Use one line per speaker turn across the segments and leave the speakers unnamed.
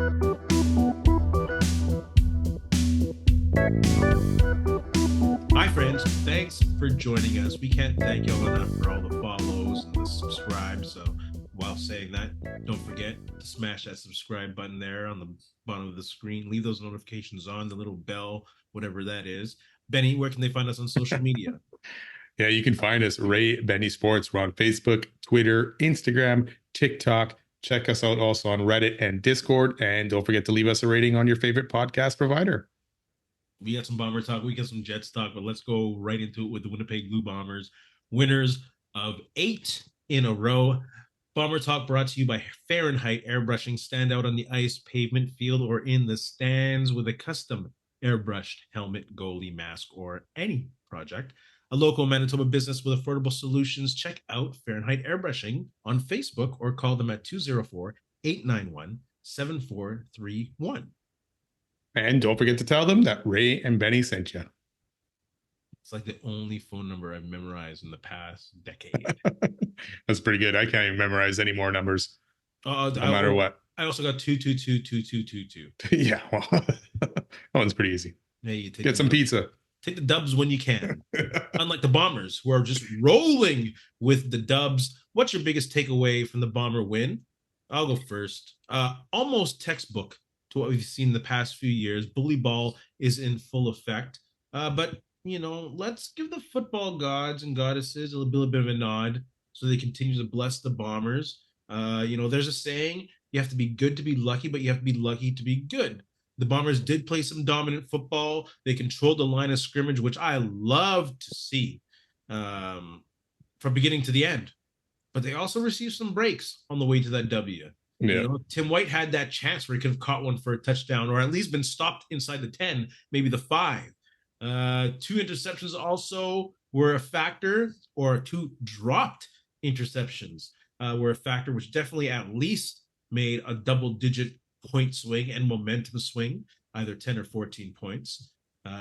Hi, friends. Thanks for joining us. We can't thank y'all enough for all the follows and the subscribes. So while saying that, don't forget to smash that subscribe button there on the bottom of the screen. Leave those notifications on, the little bell, whatever that is. Benny, where can they find us on social media?
Yeah, you can find us, Ray Benny Sports. We're on Facebook, Twitter, Instagram, TikTok. Check us out also on Reddit and Discord. And don't forget to leave us a rating on your favorite podcast provider.
We got some Bomber talk, we got some Jets talk, but let's go right into it with the Winnipeg Blue Bombers, winners of 8 in a row. Bomber talk brought to you by Fahrenheit Airbrushing. Stand out on the ice, pavement, field, or in the stands with a custom airbrushed helmet, goalie, mask, or any project. A local Manitoba business with affordable solutions. Check out Fahrenheit Airbrushing on Facebook or call them at 204-891-7431.
And don't forget to tell them that Ray and Benny sent you.
It's like the only phone number I've memorized in the past decade.
That's pretty good. I can't even memorize any more numbers. No matter what.
I also got 222-2222.
Yeah, well, that one's pretty easy.
Yeah, you
get some pizza.
Take the dubs when you can. Unlike the Bombers, who are just rolling with the dubs. What's your biggest takeaway from the Bomber win? I'll go first. Almost textbook to what we've seen the past few years. Bully ball is in full effect. But, let's give the football gods and goddesses a little bit of a nod so they continue to bless the Bombers. There's a saying, you have to be good to be lucky, but you have to be lucky to be good. The Bombers did play some dominant football. They controlled the line of scrimmage, which I love to see from beginning to the end. But they also received some breaks on the way to that W.
Yeah.
Tim White had that chance where he could have caught one for a touchdown or at least been stopped inside the 10, maybe the 5. 2 interceptions also were a factor, or 2 dropped interceptions were a factor, which definitely at least made a double-digit point swing and momentum swing, either 10 or 14 points,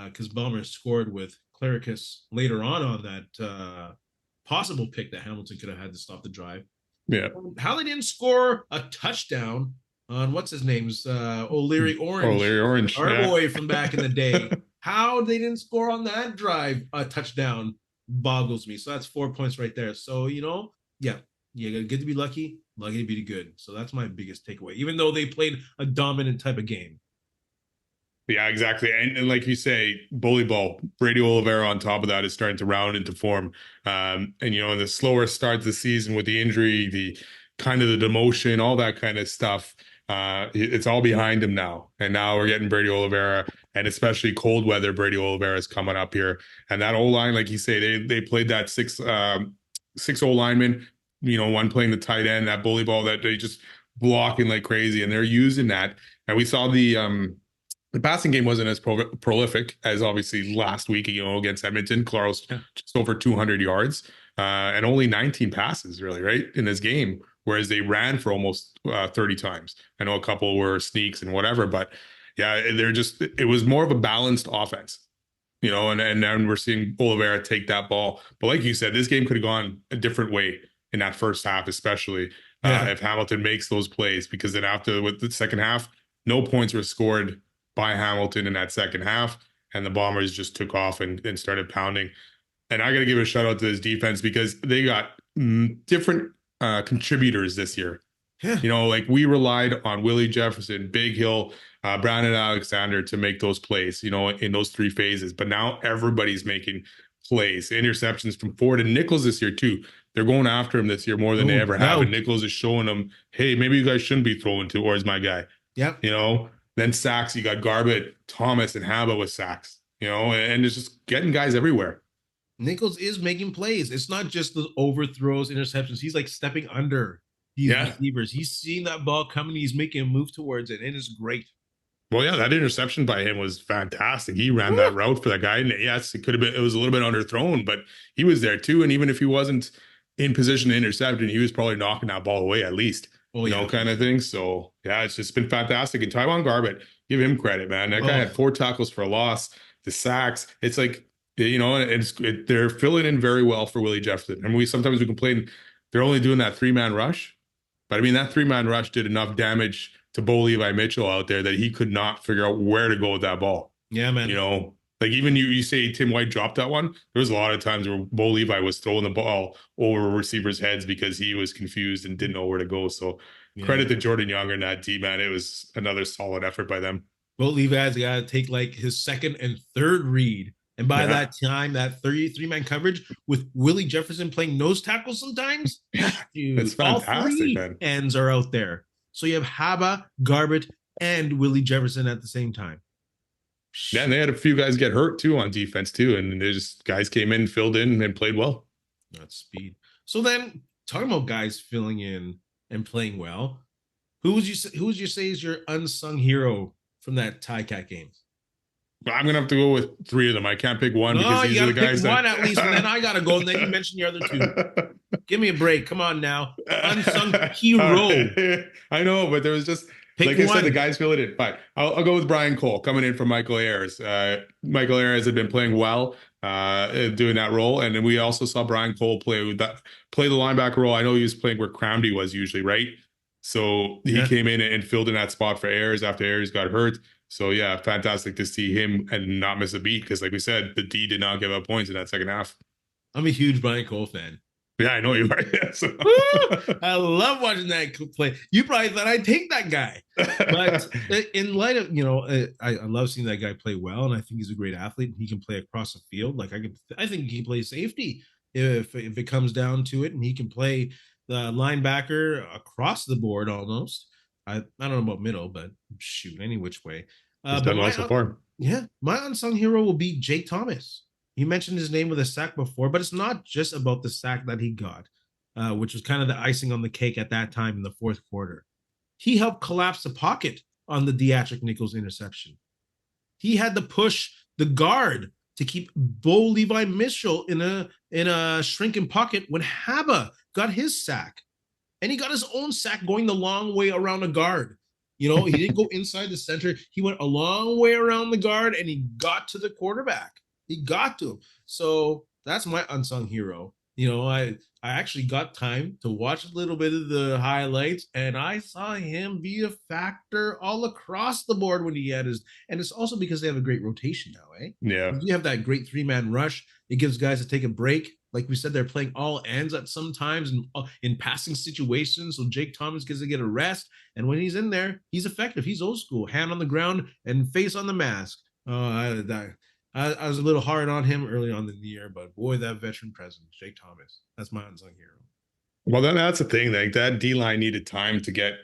because Bombers scored with Clericus later on that possible pick that Hamilton could have had to stop the drive.
Yeah.
How they didn't score a touchdown on what's his name's O'Leary Orange.
O'Leary Orange.
Our boy from back in the day. How they didn't score on that drive a touchdown boggles me. So that's 4 points right there. So, you got good to be lucky to be good. So that's my biggest takeaway, even though they played a dominant type of game.
Yeah, exactly. And like you say, bully ball, Brady Oliveira on top of that is starting to round into form. In the slower start of the season with the injury, the kind of the demotion, all that kind of stuff, it's all behind him now. And now we're getting Brady Oliveira, and especially cold weather, Brady Oliveira is coming up here. And that O-line, like you say, they played that six O-linemen, one playing the tight end, that bully ball that they just blocking like crazy. And they're using that. And we saw the passing game wasn't as prolific as obviously last week, against Edmonton. Claros just over 200 yards and only 19 passes really, right, in this game, whereas they ran for almost 30 times. I know a couple were sneaks and whatever, but yeah, it was more of a balanced offense, and then we're seeing Oliveira take that ball. But like you said, this game could have gone a different way in that first half, especially if Hamilton makes those plays, because then with the second half, no points were scored by Hamilton in that second half, and the Bombers just took off and started pounding. And I got to give a shout out to this defense, because they got different contributors this year. Yeah. Like we relied on Willie Jefferson, Big Hill, Brandon Alexander to make those plays, in those 3 phases. But now everybody's making plays. Interceptions from Ford and Nichols this year too. They're going after him this year more than they ever have. And Nichols is showing them, hey, maybe you guys shouldn't be throwing to, or is my guy.
Yep.
Then sacks, you got Garbett, Thomas, and Haba with sacks, and it's just getting guys everywhere.
Nichols is making plays. It's not just the overthrows, interceptions. He's like stepping under these receivers. He's seeing that ball coming. He's making a move towards it, and it's great.
Well, yeah, that interception by him was fantastic. He ran that route for that guy. And yes, it was a little bit underthrown, but he was there too. And even if he wasn't in position to intercept, he was probably knocking that ball away at least. Kind of thing. So yeah, it's just been fantastic. And Tyvon Garbett, give him credit, man. That guy had 4 tackles for a loss, the sacks. It's like, they're filling in very well for Willie Jefferson. And sometimes we complain they're only doing that 3-man rush, but I mean that 3-man rush did enough damage Bo Levi Mitchell out there that he could not figure out where to go with that ball.
Yeah, man.
You know, like even you say Tim White dropped that one. There was a lot of times where Bo Levi was throwing the ball over receivers' heads because he was confused and didn't know where to go. So credit to Jordan Younger and that team, man. It was another solid effort by them.
Bo Levi's got to take like his second and third read. And by that time, that 33-man coverage with Willie Jefferson playing nose tackle sometimes, dude,
it's fantastic,
all three
man.
ends are out there. So you have Haba, Garbett, and Willie Jefferson at the same time.
Yeah, and they had a few guys get hurt too on defense too, and they just guys came in, filled in, and played well.
That's speed. So then, talking about guys filling in and playing well, who would you say is your unsung hero from that Ticat game?
I'm gonna have to go with three of them. I can't pick one because these are the guys
pick one at least, and then I gotta go, and then you mentioned your other two. Give me a break. Come on now. Unsung hero.
I know, but there was just I said, the guys fill it in. But I'll go with Brian Cole coming in for Michael Ehlers. Michael Ehlers had been playing well, doing that role, and then we also saw Brian Cole play the linebacker role. I know he was playing where Cramdy was usually, right? So he came in and filled in that spot for Ehlers after Ehlers got hurt. So yeah, fantastic to see him and not miss a beat because, like we said, the D did not give up points in that second half.
I'm a huge Brian Cole fan.
Yeah, I know you are. Yes.
I love watching that play. You probably thought I'd take that guy, but in light of I love seeing that guy play well, and I think he's a great athlete. And he can play across the field. Like I think he can play safety if it comes down to it, and he can play the linebacker across the board almost. I don't know about middle, but shoot, any which way.
He's done well so far.
Yeah, my unsung hero will be Jake Thomas. You mentioned his name with a sack before, but it's not just about the sack that he got, which was kind of the icing on the cake at that time in the fourth quarter. He helped collapse the pocket on the Deatrick Nichols interception. He had to push the guard to keep Bo Levi Mitchell in a shrinking pocket when Haba got his sack. And he got his own sack going the long way around a guard. He didn't go inside the center. He went a long way around the guard, and he got to the quarterback. He got to him. So that's my unsung hero. I actually got time to watch a little bit of the highlights, and I saw him be a factor all across the board when he had his. And it's also because they have a great rotation now, eh?
Yeah.
You have that great 3-man rush. It gives guys to take a break. Like we said, they're playing all ends at some times in passing situations. So Jake Thomas gets to get a rest. And when he's in there, he's effective. He's old school, hand on the ground and face on the mask. I was a little hard on him early on in the year, but boy, that veteran presence, Jake Thomas, that's my unsung hero.
Well, then that's the thing. Like that D-line needed time to get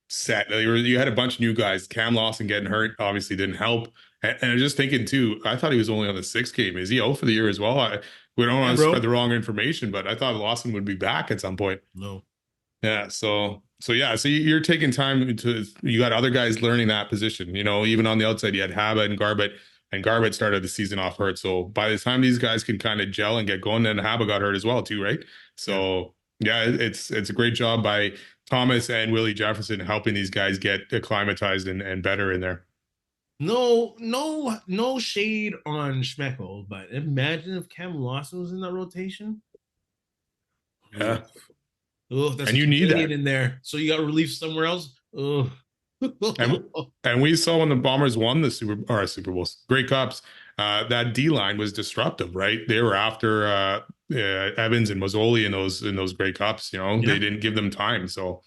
set. You had a bunch of new guys. Cam Lawson getting hurt obviously didn't help. And I'm just thinking too, I thought he was only on the 6th game. Is he out for the year as well? We don't want to spread the wrong information, but I thought Lawson would be back at some point.
No.
Yeah. So you're taking time you got other guys learning that position. Even on the outside, you had Haba and Garbett. And Garbett started the season off hurt. So by the time these guys can kind of gel and get going, then Haba got hurt as well too, right? So yeah, it's a great job by Thomas and Willie Jefferson helping these guys get acclimatized and better in there.
No shade on Schmeckel, but imagine if Cam Lawson was in that rotation.
Yeah.
Oh, that's
and you need that
in there. So you got relief somewhere else. Oh.
and we saw when the Bombers won the Super Bowls, Grey Cups, that D line was disruptive, right? They were after Evans and Mazzoli in those Grey Cups. They didn't give them time, so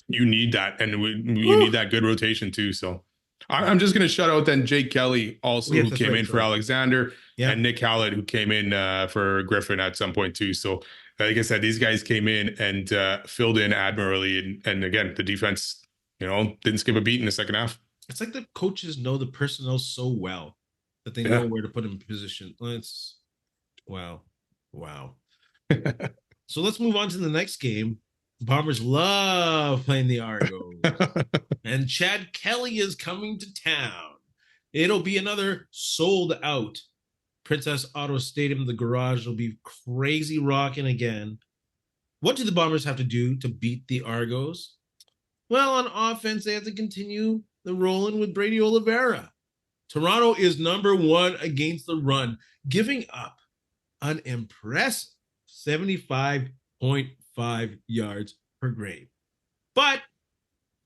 you need that, and you need that good rotation too. So I'm just going to shut out then Jake Kelly also who came in for Alexander, and Nick Hallett who came in for Griffin at some point too. So like I said, these guys came in and filled in admirably, and again the defense. Didn't skip a beat in the second half.
It's like the coaches know the personnel so well that they know where to put them in position. It's wow. So let's move on to the next game. Bombers love playing the Argos. And Chad Kelly is coming to town. It'll be another sold out Princess Auto Stadium. The garage will be crazy rocking again. What do the Bombers have to do to beat the Argos? Well, on offense, they have to continue the rolling with Brady Oliveira. Toronto is number 1 against the run, giving up an impressive 75.5 yards per game. But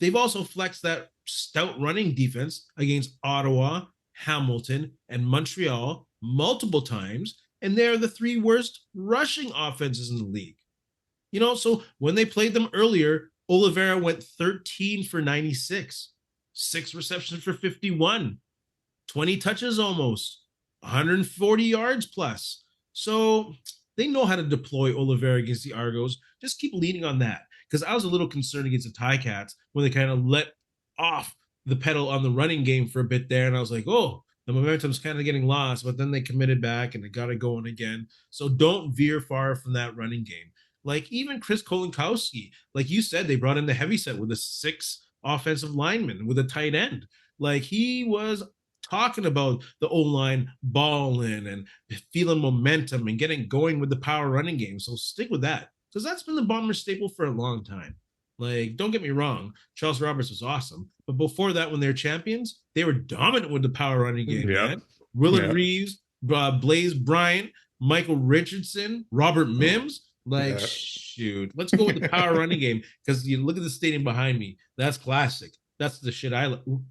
They've also flexed that stout running defense against Ottawa, Hamilton, and Montreal multiple times, and they're the 3 worst rushing offenses in the league. So when they played them earlier, Oliveira went 13 for 96, 6 receptions for 51, 20 touches almost, 140 yards plus. So they know how to deploy Oliveira against the Argos. Just keep leaning on that. Because I was a little concerned against the Ticats when they kind of let off the pedal on the running game for a bit there. And I was like, oh, the momentum's kind of getting lost. But then they committed back and they got it going again. So don't veer far from that running game. Like even Chris Kolinkowski, like you said, they brought in the heavy set with a 6 offensive lineman with a tight end. Like he was talking about the O-line balling and feeling momentum and getting going with the power running game. So stick with that because that's been the Bombers' staple for a long time. Like, don't get me wrong, Charles Roberts was awesome, but before that, when they're champions, they were dominant with the power running game, man. Willard Reeves, Blaze Bryant, Michael Richardson, Robert Mims. Like, shoot, let's go with the power running game because you look at the stadium behind me. That's classic. That's the shit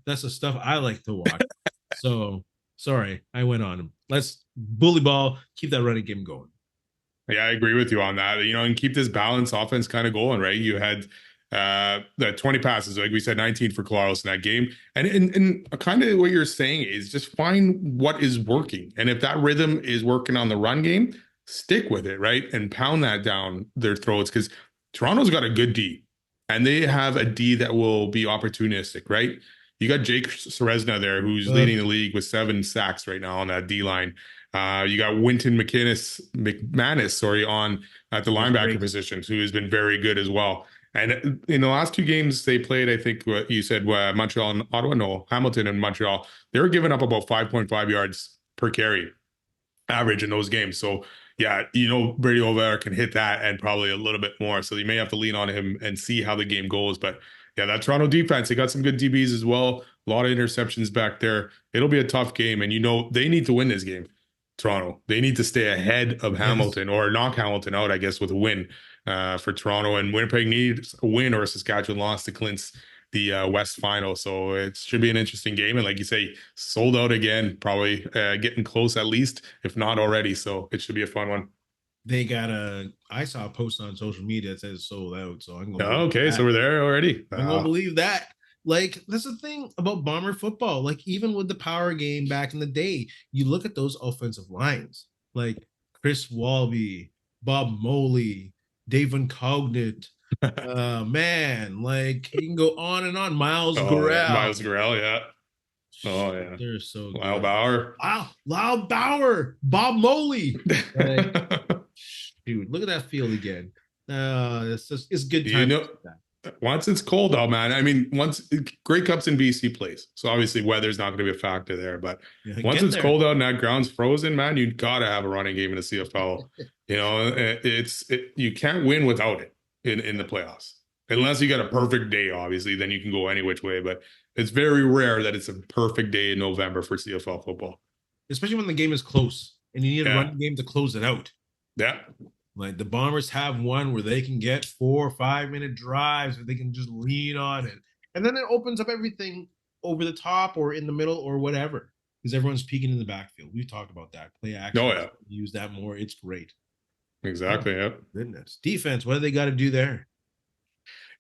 that's the stuff I like to watch. So, sorry, I went on him. Let's bully ball, keep that running game going.
Yeah, I agree with you on that. And keep this balanced offense kind of going, right? You had the 20 passes, like we said, 19 for Claros in that game. And kind of what you're saying is just find what is working. And if that rhythm is working on the run game, stick with it, right? And pound that down their throats because Toronto's got a good D. And they have a D that will be opportunistic, right? You got Jake Serezna there, who's leading the league with 7 sacks right now on that D line. You got Winton McManus, on at the linebacker position, who has been very good as well. And in the last 2 games they played, I think what you said, Montreal and Ottawa, no, Hamilton and Montreal, they were giving up about 5.5 yards per carry average in those games. So yeah, Brady Oliveira can hit that and probably a little bit more. So you may have to lean on him and see how the game goes. But yeah, that Toronto defense, they got some good DBs as well. A lot of interceptions back there. It'll be a tough game. And they need to win this game. Toronto. They need to stay ahead of Hamilton or knock Hamilton out, I guess, with a win for Toronto. And Winnipeg needs a win or a Saskatchewan loss to clinch the West final. So it should be an interesting game. And like you say, sold out again, probably getting close at least, if not already. So it should be a fun one.
I saw a post on social media that says sold out. So I'm going to
okay, so we're there already.
I'm going to believe that. Like, that's the thing about Bomber football. Like, even with the power game back in the day, you look at those offensive lines, like Chris Walby, Bob Moley, Davin Cognit. Man, like, you can go on and on. Miles Gurrell.
Miles Gurrell, yeah. Oh, yeah.
They're so good.
Lyle Bauer.
Lyle Bauer. Bob Moley. Like, dude, look at that field again. It's good time.
Once it's cold out, man. I mean, once Grey Cup's in BC place, so obviously weather's not going to be a factor there. But once it's cold out and that ground's frozen, man, you gotta have a running game in the CFL. You can't win without it in the playoffs, unless you got a perfect day. Obviously, then you can go any which way. But it's very rare that it's a perfect day in November for CFL football,
especially when the game is close and you need a running game to close it out.
Yeah.
Like the Bombers have one where they can get 4 or 5 minute drives where they can just lean on it. And then it opens up everything over the top or in the middle or whatever. Because everyone's peeking in the backfield. We've talked about that. Play action.
Oh, yeah.
Use that more. It's great.
Exactly. Yeah.
Goodness. Defense, what do they got to do there?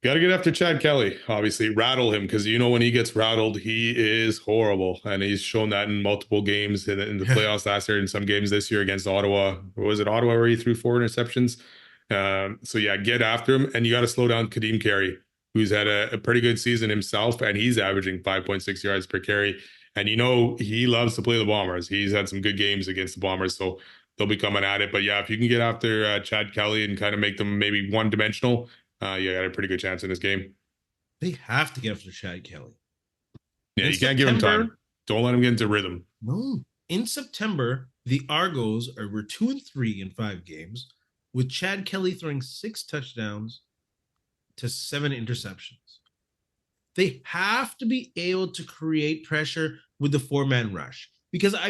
Got to get after Chad Kelly, obviously, rattle him because when he gets rattled, he is horrible. And he's shown that in multiple games in the playoffs last year and some games this year against Ottawa. Was it Ottawa where he threw 4 interceptions? So, yeah, get after him. And you got to slow down Kadeem Carey, who's had a pretty good season himself, and he's averaging 5.6 yards per carry. And he loves to play the Bombers. He's had some good games against the Bombers, so they'll be coming at it. But, yeah, if you can get after Chad Kelly and kind of make them maybe one-dimensional, you got a pretty good chance in this game.
They have to get after Chad Kelly.
Yeah, you can't give him time. Don't let him get into rhythm.
No. In September, the Argos were 2-3 in 5 games, with Chad Kelly throwing 6 touchdowns to 7 interceptions. They have to be able to create pressure with the 4-man rush because I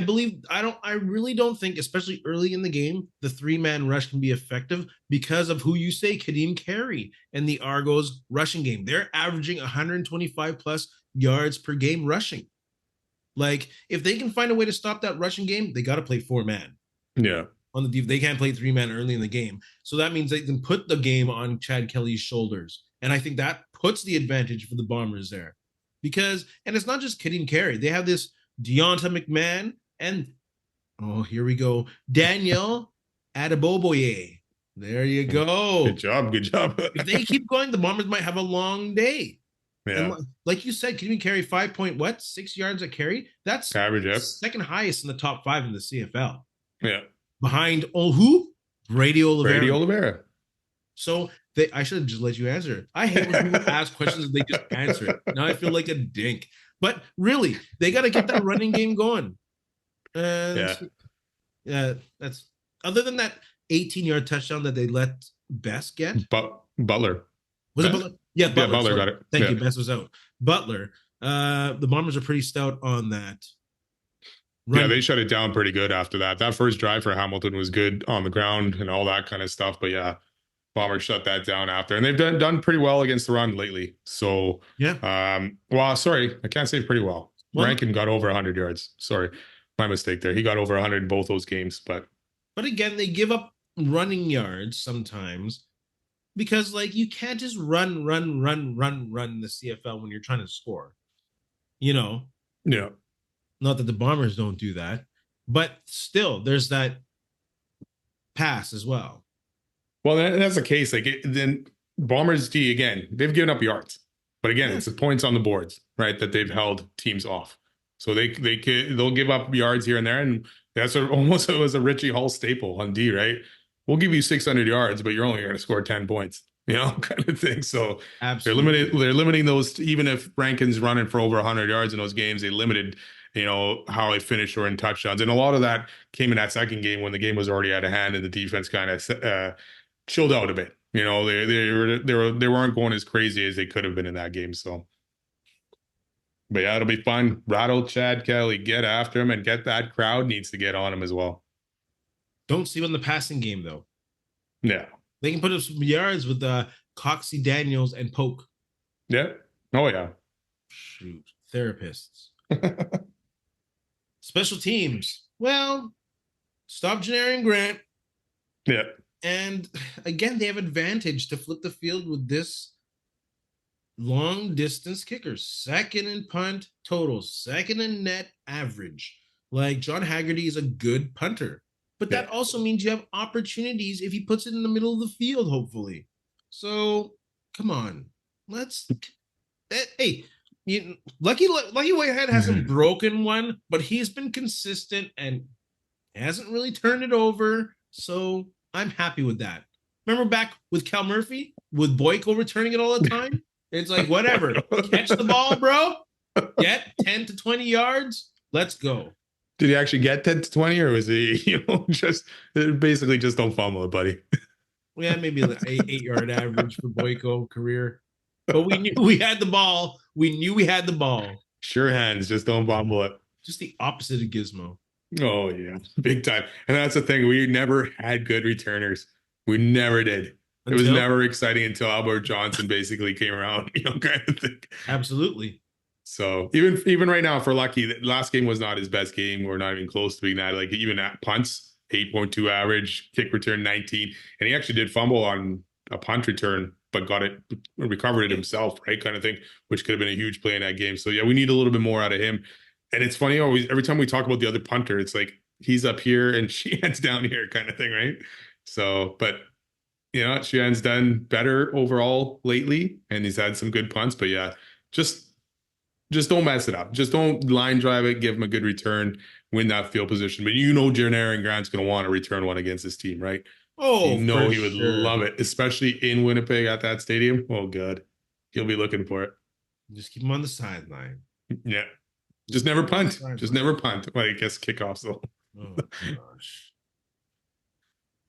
really don't think, especially early in the game, the 3-man rush can be effective because of who you say, Kadeem Carey and the Argos rushing game. They're averaging 125 plus yards per game rushing. Like, if they can find a way to stop that rushing game, they got to play 4-man.
Yeah.
On the deep, they can't play 3-man early in the game. So that means they can put the game on Chad Kelly's shoulders. And I think that puts the advantage for the Bombers there. Because, and it's not just Kadeem Carey. They have this Deonta McMahon and, oh, here we go, Daniel Adeboboye. There you go.
Good job. Good job.
If they keep going, the Bombers might have a long day.
Yeah.
And like you said, Kadeem Carey, 6 yards a carry? That's
average, yep.
Second highest in the top 5 in the CFL.
Yeah.
Behind who? Brady
Oliveira.
So I should have just let you answer it. I hate when people ask questions and they just answer it. Now I feel like a dink. But really, they got to get that running game going. Yeah, that's other than that 18-yard touchdown that they let Best get.
Butler.
Was it Butler? Yeah, Butler.
Yeah, Butler got it.
Thank you. Best was out. Butler. The Bombers are pretty stout on that.
Yeah, they shut it down pretty good after that. That first drive for Hamilton was good on the ground and all that kind of stuff. But yeah, Bombers shut that down after. And they've done pretty well against the run lately. So,
yeah.
Well, sorry, I can't say pretty well. Rankin got over 100 yards. Sorry, my mistake there. He got over 100 in both those games. But
again, they give up running yards sometimes because, like, you can't just run in the CFL when you're trying to score. You know?
Yeah.
Not that the Bombers don't do that, but still, there's that pass as well.
Well, that's the case. Like, then Bombers D again, they've given up yards, but again, it's the points on the boards, right, that they've held teams off. So they'll give up yards here and there, and that's almost it was a Richie Hall staple on D, right? We'll give you 600 yards, but you're only going to score 10 points. Kind of thing. So
absolutely,
they're limiting those. Even if Rankin's running for over 100 yards in those games, they limited, how they finished or in touchdowns. And a lot of that came in that second game when the game was already out of hand and the defense kind of chilled out a bit. They weren't going as crazy as they could have been in that game. So, but yeah, it'll be fun. Rattle Chad Kelly, get after him, and get that crowd needs to get on him as well.
Don't sleep on the passing game though.
Yeah.
They can put up some yards with Coxie, Daniels, and Polk.
Yeah. Oh, yeah.
Shoot. Therapists. Special teams. Well, stop Janarian Grant.
Yeah.
And again, they have advantage to flip the field with this long distance kicker. Second in punt total. Second in net average. Like, John Haggerty is a good punter. But that also means you have opportunities if he puts it in the middle of the field, hopefully. So, come on. Hey, Lucky Whitehead hasn't broken one, but he's been consistent and hasn't really turned it over. So, I'm happy with that. Remember back with Cal Murphy, with Boyko returning it all the time? It's like, whatever. Catch the ball, bro. Get 10 to 20 yards. Let's go.
Did he actually get 10 to 20, or was he, just basically just don't fumble it, buddy?
Yeah, maybe an 8-yard average for Boyko career. But we knew we had the ball.
Sure hands, just don't fumble it.
Just the opposite of Gizmo.
Oh, yeah. Big time. And that's the thing. We never had good returners. We never did. It was never exciting until Albert Johnson basically came around, kind of thing.
Absolutely.
So even right now for Lucky, the last game was not his best game. We're not even close to being that. Like, even at punts, 8.2 average, kick return 19, and he actually did fumble on a punt return, but recovered it himself, right, kind of thing, which could have been a huge play in that game. So yeah, we need a little bit more out of him. And it's funny, every time we talk about the other punter, it's like he's up here and Sheehan's down here, kind of thing, right? So, but Sheehan's done better overall lately, and he's had some good punts. But yeah, just don't mess it up. Just don't line drive it. Give him a good return. Win that field position. But Janarian Grant's going to want to return one against his team, right?
Oh,
he would love it, especially in Winnipeg at that stadium. Oh, God. He'll be looking for it.
Just keep him on the sideline.
Yeah. Just never punt. Just never punt. Well, I guess kickoffs, though.
Oh, gosh.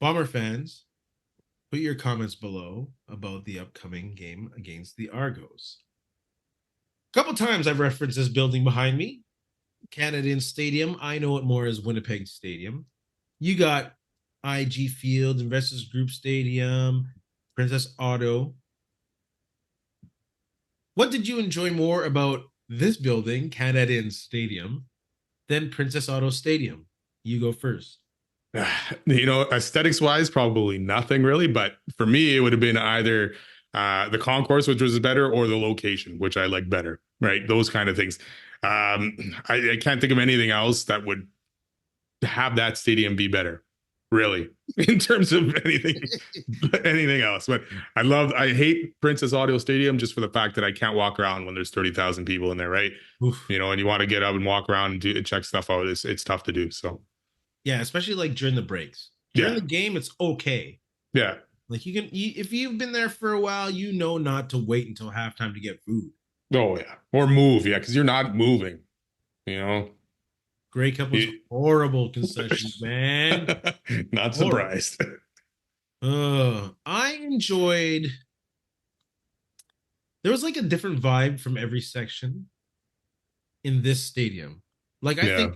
Bomber fans, put your comments below about the upcoming game against the Argos. A couple times I've referenced this building behind me. Canad Inns Stadium. I know it more as Winnipeg Stadium. You got IG Field, Investors Group Stadium, Princess Auto. What did you enjoy more about this building, Canad Inns Stadium, than Princess Auto Stadium? You go first.
Aesthetics wise, probably nothing really. But for me, it would have been either the concourse, which was better, or the location, which I like better. Right, those kind of things. I can't think of anything else that would have that stadium be better, really, in terms of anything else. But I hate Princess Audio Stadium just for the fact that I can't walk around when there's 30,000 people in there, right?
Oof.
And you want to get up and walk around and check stuff out. It's tough to do. So
Yeah, especially like during the breaks. During
yeah,
the game, it's okay.
yeah.
Like if you've been there for a while, you know not to wait until halftime to get food.
Oh yeah, or move, yeah, because you're not moving. You know,
Grey Cup was horrible concessions, man.
Not
Horrible.
surprised.
I enjoyed. There was like a different vibe from every section in this stadium. Like I
Yeah,
think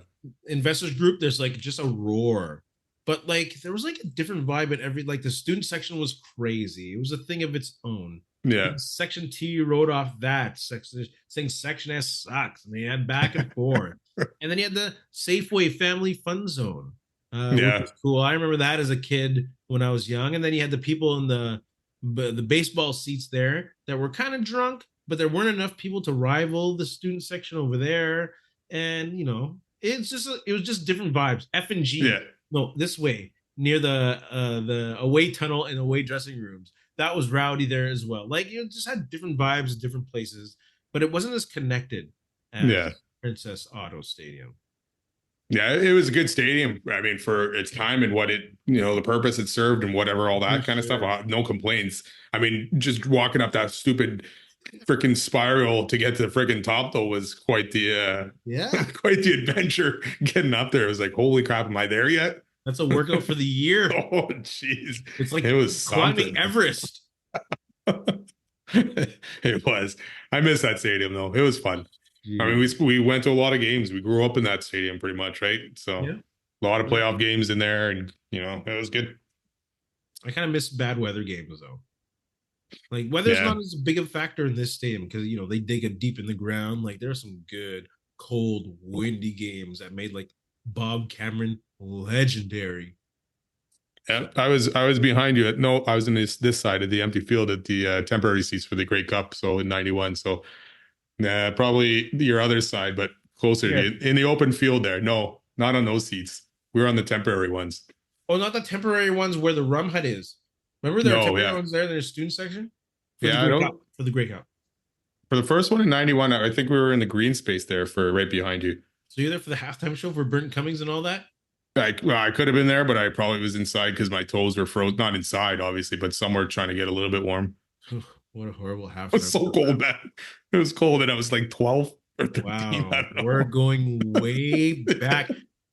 investors group, there's like just a roar, but like there was like a different vibe at every. Like the student section was crazy. It was a thing of its own.
yeah,
Section T wrote off that section, saying Section S sucks, and they had back and forth. And then you had the Safeway Family Fun Zone, which
yeah,
was cool. I remember that as a kid when I was young. And then you had the people in the baseball seats there that were kind of drunk, but there weren't enough people to rival the student section over there. And it was just different vibes. F and G,
yeah.
no, this way near the away tunnel and away dressing rooms. That was rowdy there as well. Like just had different vibes at different places, but it wasn't as connected
Yeah.
as Princess Auto Stadium.
Yeah, it was a good stadium. I mean, for its time and what the purpose it served and whatever, all
For
that kind of stuff.
sure.
No complaints. I mean, just walking up that stupid freaking spiral to get to the freaking top though was quite the
Yeah.
quite the adventure getting up there. It was like, holy crap, am I there yet?
That's a workout for the year.
Oh, jeez.
It's like
It was
climbing
something.
Everest.
It was. I miss that stadium though. It was fun. I mean,
Jeez.
we went to a lot of games. We grew up in that stadium pretty much, right? So
Yeah.
a lot of
Yeah.
playoff games in there, and it was good.
I kind of miss bad weather games though. Like weather's
Yeah,
not as big a factor in this stadium because they dig it deep in the ground. Like there's some good, cold, windy games that made like Bob Cameron legendary.
yeah. I was behind you. No, I was in this side of the empty field at the temporary seats for the Great Cup. So in '91. So probably your other side, but closer to
Yeah.
you in the open field there. No, not on those seats. We were on the temporary ones.
Oh, not the temporary ones where the rum hut is. Remember there are
No,
temporary
yeah,
ones there in the student section for the
yeah. I
Grey Cup.
don't.
For the Grey Cup.
For the first one in '91, I think we were in the green space there for right behind you.
So you're there for the halftime show for Burnt Cummings and all that?
I could have been there, but I probably was inside because my toes were frozen. Not inside, obviously, but somewhere trying to get a little bit warm.
What a horrible
It was
halftime
so
show.
cold, man. It was cold, and I was like 12 or 13.
Wow.
I don't
We're
know.
going way back.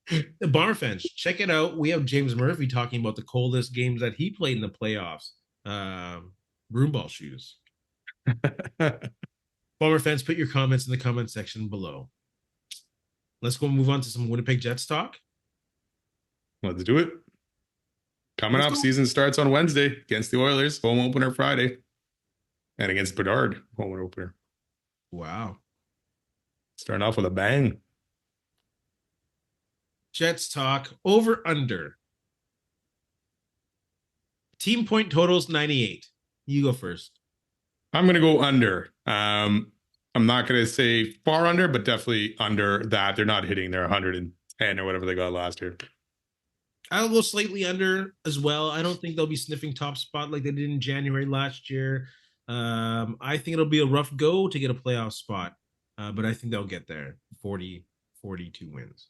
The Bomber fans, check it out. We have James Murphy talking about the coldest games that he played in the playoffs. Broomball shoes. Bomber fans, put your comments in the comment section below. Let's go move on to some Winnipeg Jets talk.
Let's do it. Coming
Let's
up,
go.
season starts on Wednesday against the Oilers. Home opener Friday. And against Bedard, home opener.
Wow.
Starting off with a bang.
Jets talk over under. Team point totals 98. You go first.
I'm going to go under. I'm not going to say far under, but definitely under that. They're not hitting their 110 or whatever they got last year.
I'll go slightly under as well. I don't think they'll be sniffing top spot like they did in January last year. I think it'll be a rough go to get a playoff spot, but I think they'll get there. 40, 42 wins.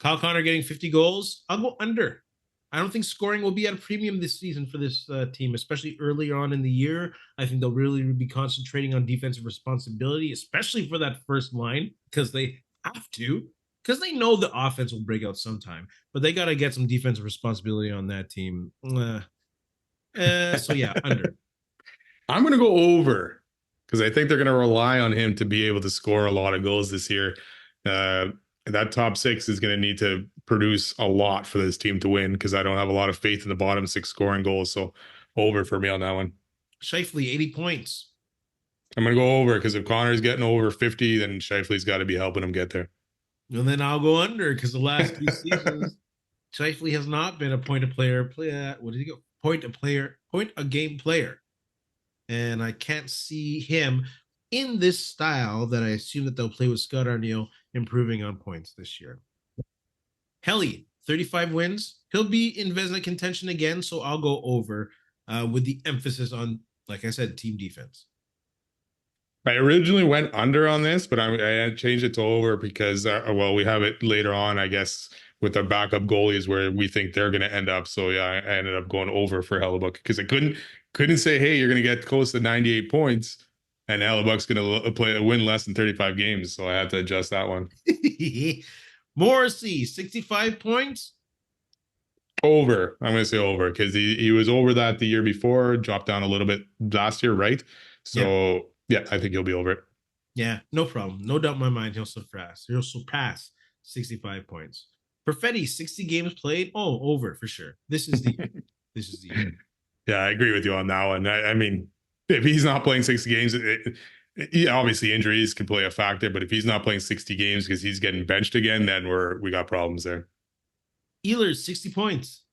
Kyle Connor getting 50 goals. I'll go under. I don't think scoring will be at a premium this season for this team, especially early on in the year. I think they'll really be concentrating on defensive responsibility, especially for that first line, because they have to, because they know the offense will break out sometime, but they got to get some defensive responsibility on that team. So yeah, under.
I'm going to go over because I think they're going to rely on him to be able to score a lot of goals this year. That top six is going to need to produce a lot for this team to win because I don't have a lot of faith in the bottom six scoring goals. So over for me on that one.
Shifley, 80 points.
I'm going to go over because if Connor's getting over 50, then Shifley's got to be helping him get there.
And then I'll go under because the last 2 seasons, Shifley has not been a point a player. What did he go? Point a game player. And I can't see him in this style that I assume that they'll play with Scott Arniel improving on points this year. Helly, 35 wins. He'll be in Vezina contention again, so I'll go over with the emphasis on, like I said, team defense.
I originally went under on this, but I changed it to over because, we have it later on, I guess, with our backup goalies where we think they're going to end up. So yeah, I ended up going over for Hellebuck because I couldn't say, hey, you're going to get close to 98 points, and Hellebuck's going to win less than 35 games. So I had to adjust that one.
Morrissey, 65 points.
Over. I'm going to say over because he was over that the year before, dropped down a little bit last year, right? So yeah, I think he'll be over it.
Yeah, no problem. No doubt in my mind he'll surpass 65 points. Perfetti, 60 games played. Oh, over for sure. This is the year.
Yeah, I agree with you on that one. I mean, if he's not playing 60 games, obviously injuries can play a factor, but if he's not playing 60 games because he's getting benched again, then we got problems there.
Ehlers, 60 points.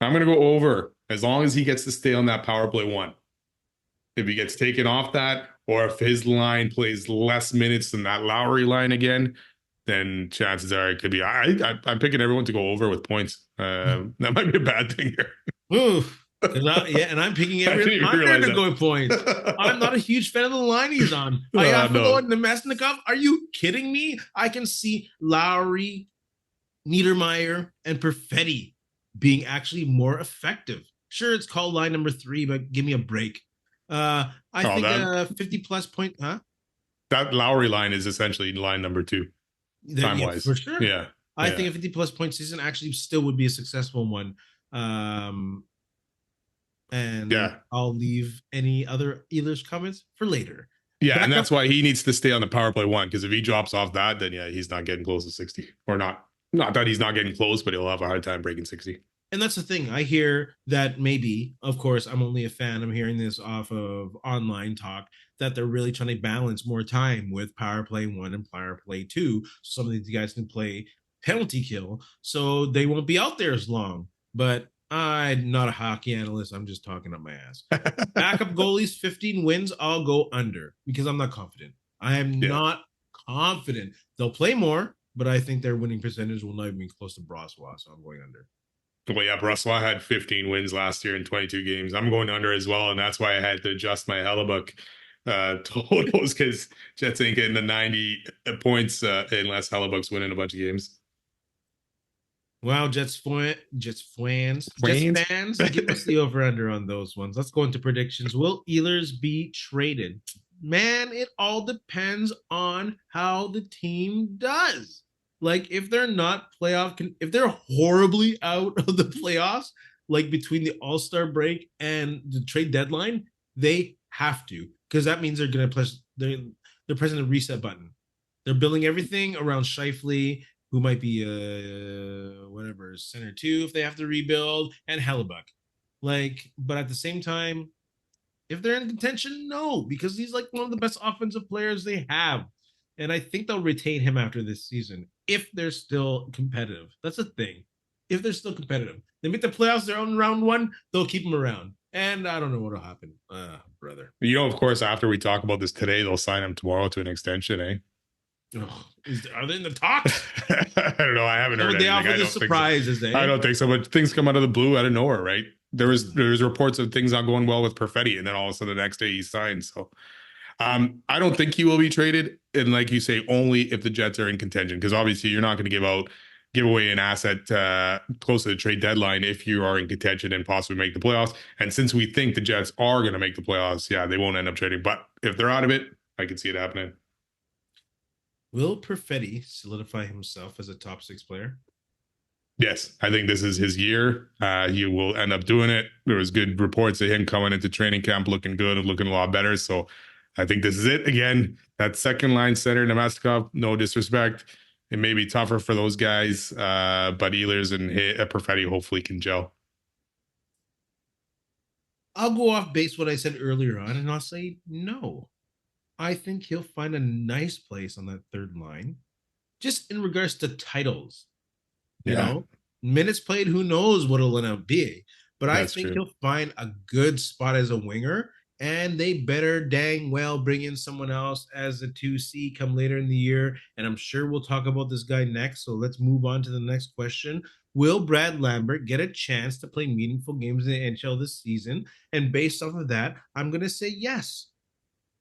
I'm going to go over as long as he gets to stay on that power play one. If he gets taken off that, or if his line plays less minutes than that Lowry line again, then chances are it could be. I'm picking everyone to go over with points. That might be a bad thing here.
Oof. And I'm picking everyone under to go points. I'm not a huge fan of the line he's on. No. Nemesnikov, are you kidding me? I can see Lowry, Niedermeyer, and Perfetti being actually more effective. Sure, it's called line number 3, but give me a break. I think 50 plus point, huh?
That Lowry line is essentially line number 2, time wise.
For sure.
Yeah.
I think a 50 plus point season actually still would be a successful one. And I'll leave any other Ehlers comments for later.
Yeah, and that's why he needs to stay on the power play one, because if he drops off that, then he's not getting close to 60. Or not that he's not getting close, but he'll have a hard time breaking 60.
And that's the thing. I hear that maybe, of course, I'm only a fan. I'm hearing this off of online talk that they're really trying to balance more time with power play 1 and power play 2. So some of these guys can play penalty kill, so they won't be out there as long. But I'm not a hockey analyst. I'm just talking up my ass. Backup goalies, 15 wins. I'll go under because I'm not confident. I am not confident. They'll play more, but I think their winning percentage will not even be close to Brossois, so I'm going under.
Well, yeah, Brossois had 15 wins last year in 22 games. I'm going under as well, and that's why I had to adjust my Hellebuck totals because Jets ain't getting the 90 points unless Hellebuck's winning a bunch of games.
Wow, Jets fans, give us the over-under on those ones. Let's go into predictions. Will Ehlers be traded? Man, it all depends on how the team does. Like, if they're not if they're horribly out of the playoffs, like between the All-Star break and the trade deadline, they have to, because that means they're going to press, they're pressing the reset button. They're building everything around Shifley, who might be center 2 if they have to rebuild, and Hellebuck. But at the same time, if they're in contention, no, because he's like one of the best offensive players they have. And I think they'll retain him after this season if they're still competitive. That's the thing. If they're still competitive, they make the playoffs, they're on round 1, they'll keep him around. And I don't know what'll happen, brother.
Of course, after we talk about this today, they'll sign him tomorrow to an extension, eh?
Oh, are they in the talks?
I don't know. I haven't heard anything.
They offer the surprises,
so. I don't think so, but things come out of the blue out of nowhere, right? There's reports of things not going well with Perfetti, and then all of a sudden the next day he signs. So I don't think he will be traded. And like you say, only if the Jets are in contention, because obviously you're not going to give away an asset close to the trade deadline if you are in contention and possibly make the playoffs. And since we think the Jets are going to make the playoffs, they won't end up trading. But if they're out of it, I can see it happening.
Will Perfetti solidify himself as a top 6 player?
Yes, I think this is his year. He will end up doing it. There was good reports of him coming into training camp looking good and looking a lot better. So I think this is it again. That second line center, Nemestikov, no disrespect. It may be tougher for those guys, but Ehlers and Perfetti hopefully can gel.
I'll go off base what I said earlier on, and I'll say no. I think he'll find a nice place on that third line, just in regards to titles. You know, minutes played, who knows what it'll end up being. But I
That's
think
true.
he'll find a good spot as a winger, and they better dang well bring in someone else as a 2C come later in the year. And I'm sure we'll talk about this guy next. So let's move on to the next question. Will Brad Lambert get a chance to play meaningful games in the NHL this season? And based off of that, I'm going to say yes.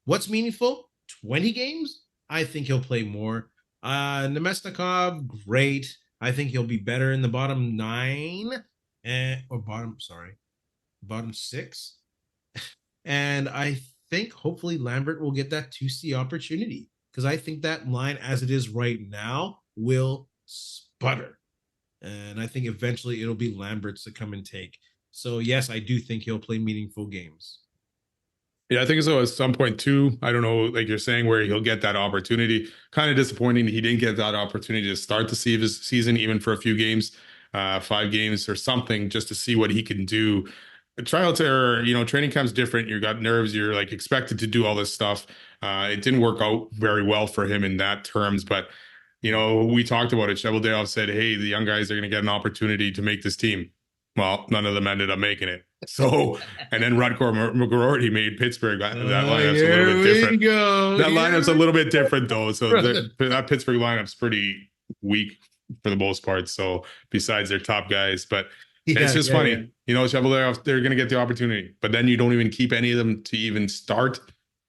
What's meaningful? 20 games? I think he'll play more. Nemesnikov, great. I think he'll be better in the bottom 9 or bottom 6. And I think hopefully Lambert will get that 2C opportunity, because I think that line as it is right now will sputter. And I think eventually it'll be Lambert's to come and take. So yes, I do think he'll play meaningful games.
Yeah, I think so at some point too. I don't know, like you're saying, where he'll get that opportunity. Kind of disappointing he didn't get that opportunity to start the season, even for a few games, 5 games or something, just to see what he can do. Tryouts are, training camp's different. You got nerves. You're like expected to do all this stuff. It didn't work out very well for him in that terms, but we talked about it. Cheveldayoff said, "Hey, the young guys are going to get an opportunity to make this team." Well, none of them ended up making it. So, and then Rutger McGroarty made Pittsburgh. That lineup's a little bit different. That lineup's a little bit different, though. So that Pittsburgh lineup's pretty weak for the most part. So, besides their top guys, but it's just funny. Cheveldayoff, they're going to get the opportunity, but then you don't even keep any of them to even start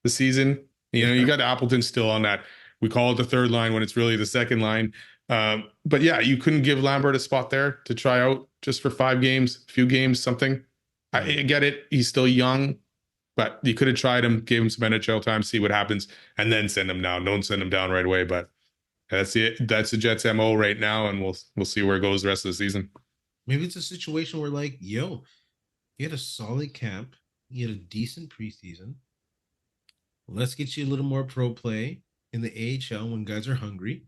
the season. You got Appleton still on that. We call it the third line when it's really the second line. But yeah, you couldn't give Lambert a spot there to try out just for 5 games, a few games, something. I get it. He's still young, but you could have tried him, gave him some NHL time, see what happens, and then send him down. Don't send him down right away. But that's it. That's the Jets' MO right now, and we'll see where it goes the rest of the season.
Maybe it's a situation where, like, you had a solid camp, you had a decent preseason. Let's get you a little more pro play in the AHL when guys are hungry,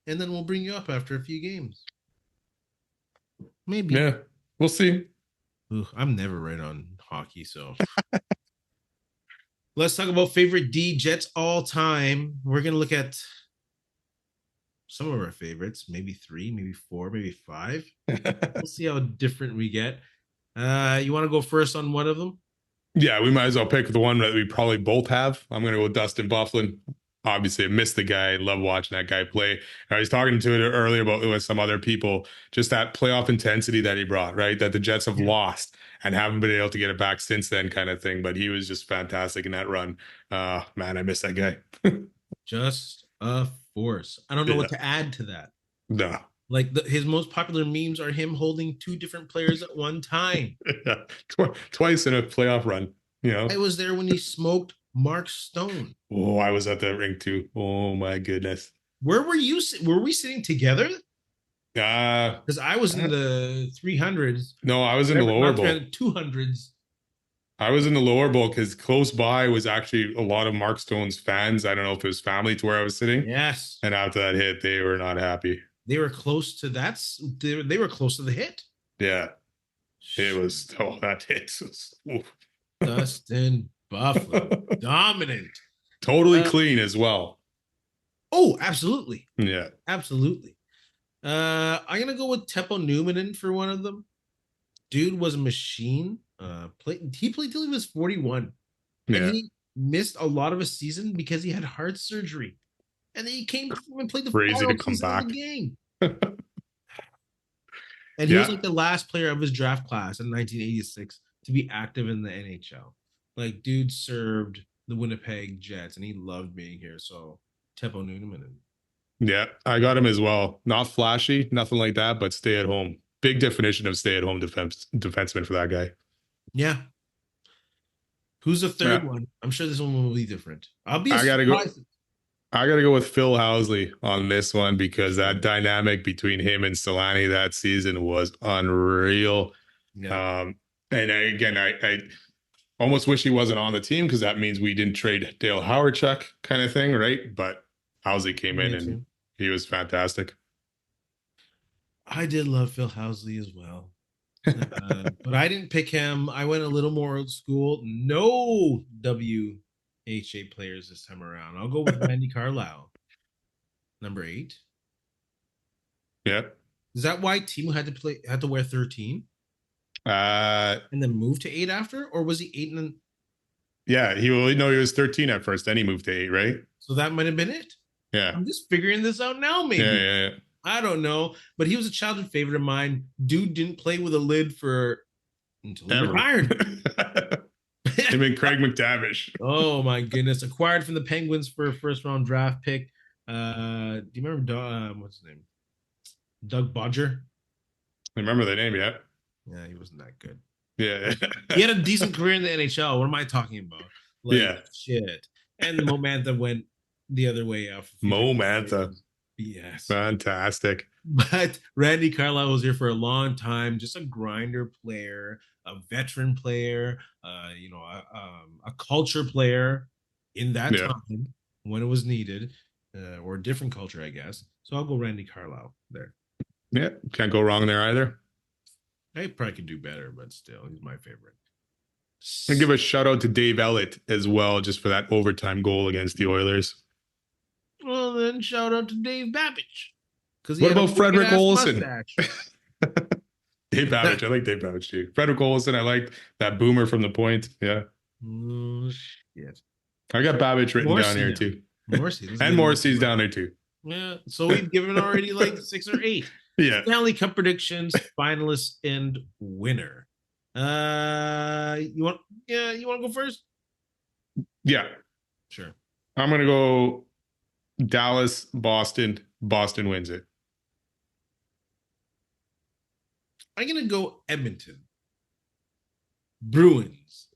and then we'll bring you up after a few games. Maybe.
Yeah, we'll see.
Ooh, I'm never right on hockey, so let's talk about favorite D Jets all time. We're gonna look at some of our favorites, maybe 3, maybe 4, maybe 5. We'll see how different we get. You want to go first on one of them?
Yeah, we might as well pick the one that we probably both have. I'm gonna go with Dustin Byfuglien. Obviously, I missed the guy. Love watching that guy play. I was talking to it earlier about with some other people, just that playoff intensity that he brought, right? That the Jets have lost and haven't been able to get it back since then, kind of thing. But he was just fantastic in that run. Man, I miss that guy.
Just a force. I don't know what to add to that.
No.
Like his most popular memes are him holding 2 different players at one time.
Twice in a playoff run.
I was there when he smoked Mark Stone.
Oh, I was at that rink too. Oh my goodness.
Where were you? Were we sitting together?
Because
I was in the 300s.
No, I was in the lower bowl.
200s.
I was in the lower bowl because close by was actually a lot of Mark Stone's fans. I don't know if it was family to where I was sitting.
Yes.
And after that hit, they were not happy.
They were close to that. They were close to the hit.
Yeah. It was, that hit was,
Dustin Byfuglien. Dominant.
Totally clean as well.
Oh, absolutely.
Yeah.
Absolutely. I'm going to go with Teppo Numminen for one of them. Dude was a machine. He played till he was 41.
Yeah.
And he missed a lot of a season because he had heart surgery. And then he came and played the final season of the game. And he was like the last player of his draft class in 1986 to be active in the NHL. Like, dude served the Winnipeg Jets, and he loved being here. So, Teppo Numminen.
Yeah, I got him as well. Not flashy, nothing like that, but stay at home. Big definition of stay at home defenseman for that guy.
Yeah. Who's the third one? I'm sure this one will be different.
I gotta go with Phil Housley on this one because that dynamic between him and Solani that season was unreal. Yeah. And again, Almost wish he wasn't on the team because that means we didn't trade Dale Howardchuck kind of thing, right? But Housley came in
Me
and
too.
he was fantastic.
I did love Phil Housley as well. But I didn't pick him. I went a little more old school. No WHA players this time around. I'll go with Randy Carlisle, number 8.
Yeah.
Is that why Timo had to wear 13 and then move to 8 after, or was he 8 and then?
Yeah, he was 13 at first, then he moved to 8, right?
So that might have been it.
Yeah.
I'm just figuring this out now, maybe.
Yeah.
I don't know, but he was a childhood favorite of mine. Dude didn't play with a lid until he retired.
Him and Craig McTavish.
Oh my goodness! Acquired from the Penguins for a first-round draft pick. Do you remember what's his name? Doug Bodger.
I remember the name, yeah.
Yeah, he wasn't that good.
Yeah.
He had a decent career in the NHL. What am I talking about? Like,
yeah.
Shit. And Mo Mantha went the other way out.
Mo Mantha.
Yes.
Fantastic.
But Randy Carlisle was here for a long time, just a grinder player, a veteran player, a culture player in that time when it was needed, or a different culture, I guess. So I'll go Randy Carlisle there.
Yeah, can't go wrong there either.
I probably could do better, but still, he's my favorite.
And give a shout out to Dave Ellett as well, just for that overtime goal against the Oilers.
Well, then shout out to Dave Babbage.
What about Frederick Olsen? Dave Babbage. I like Dave Babbage too. Frederick Olsen. I liked that boomer from the point. Yeah.
Oh, shit.
I got Babbage written down here too. And Morrissey's down there too.
Yeah. So we've given already like 6 or 8.
Yeah.
Stanley Cup predictions, finalists, and winner. You want to go first?
Yeah.
Sure.
I'm gonna go Dallas, Boston. Boston wins it.
I'm gonna go Edmonton. Bruins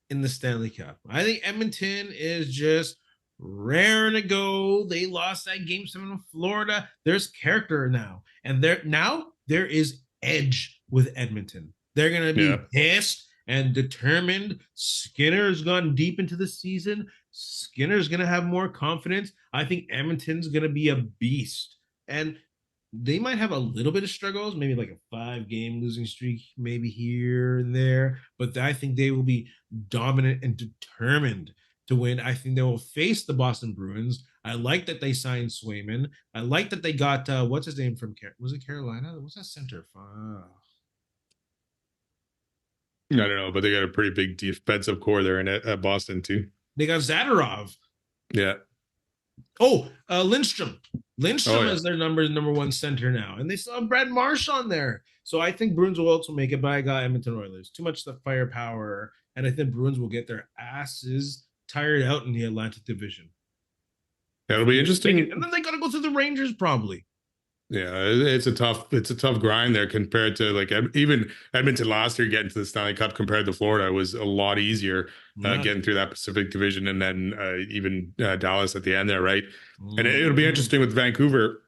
in the Stanley Cup. I think Edmonton is just raring to go. They lost that game 7 in Florida. There's character now. And there is edge with Edmonton. They're going to be pissed and determined. Skinner's gone deep into the season. Skinner's going to have more confidence. I think Edmonton's going to be a beast. And they might have a little bit of struggles, maybe like a 5-game losing streak, maybe here and there. But I think they will be dominant and determined to win. I think they will face the Boston Bruins. I like that they signed Swayman. I like that they got what's his name from was it Carolina? What's that center?
I don't know, but they got a pretty big defensive core there at Boston too.
They got Zadorov.
Yeah.
Oh, Lindstrom. Lindstrom is their number 1 center now, and they still have Brad Marsh on there. So I think Bruins will also make it. But I got Edmonton Oilers. Too much the firepower, and I think Bruins will get their asses tired out in the Atlantic Division.
That'll be interesting.
And then they got to go through the Rangers probably.
Yeah, it's a tough grind there compared to like even Edmonton last year getting to the Stanley Cup compared to Florida was a lot easier getting through that Pacific Division, and then even Dallas at the end there, right? And it'll be interesting with Vancouver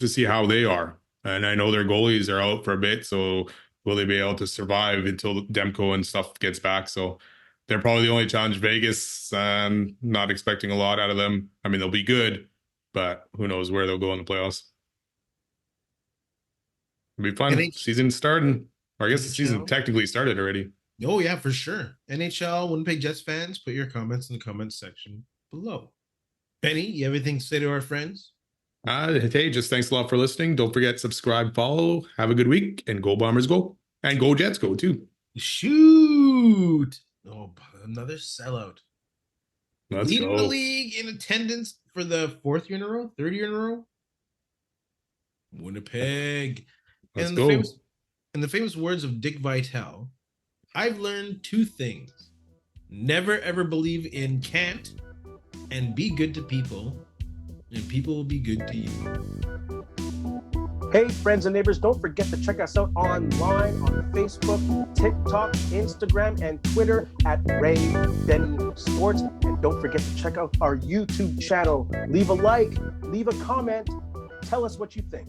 to see how they are. And I know their goalies are out for a bit, so will they be able to survive until Demko and stuff gets back? So they're probably the only challenge. Vegas, not expecting a lot out of them. I mean, they'll be good, but who knows where they'll go in the playoffs. It'll be fun. Season starting. Or I guess the season technically started already.
Oh, yeah, for sure. NHL, Winnipeg Jets fans, put your comments in the comments section below. Benny, you have anything to say to our friends?
Hey, just thanks a lot for listening. Don't forget, subscribe, follow. Have a good week, and go Bombers go. And go Jets go, too.
Shoot. Oh, another sellout.
Leading
the league in attendance for the 4th year in a row, 3rd year in a row. Winnipeg.
Let's go.
In the famous words of Dick Vitale, I've learned 2 things. Never ever believe in can't, and be good to people, and people will be good to you.
Hey, friends and neighbors, don't forget to check us out online on Facebook, TikTok, Instagram, and Twitter at Ray Benny Sports. And don't forget to check out our YouTube channel. Leave a like, leave a comment, tell us what you think.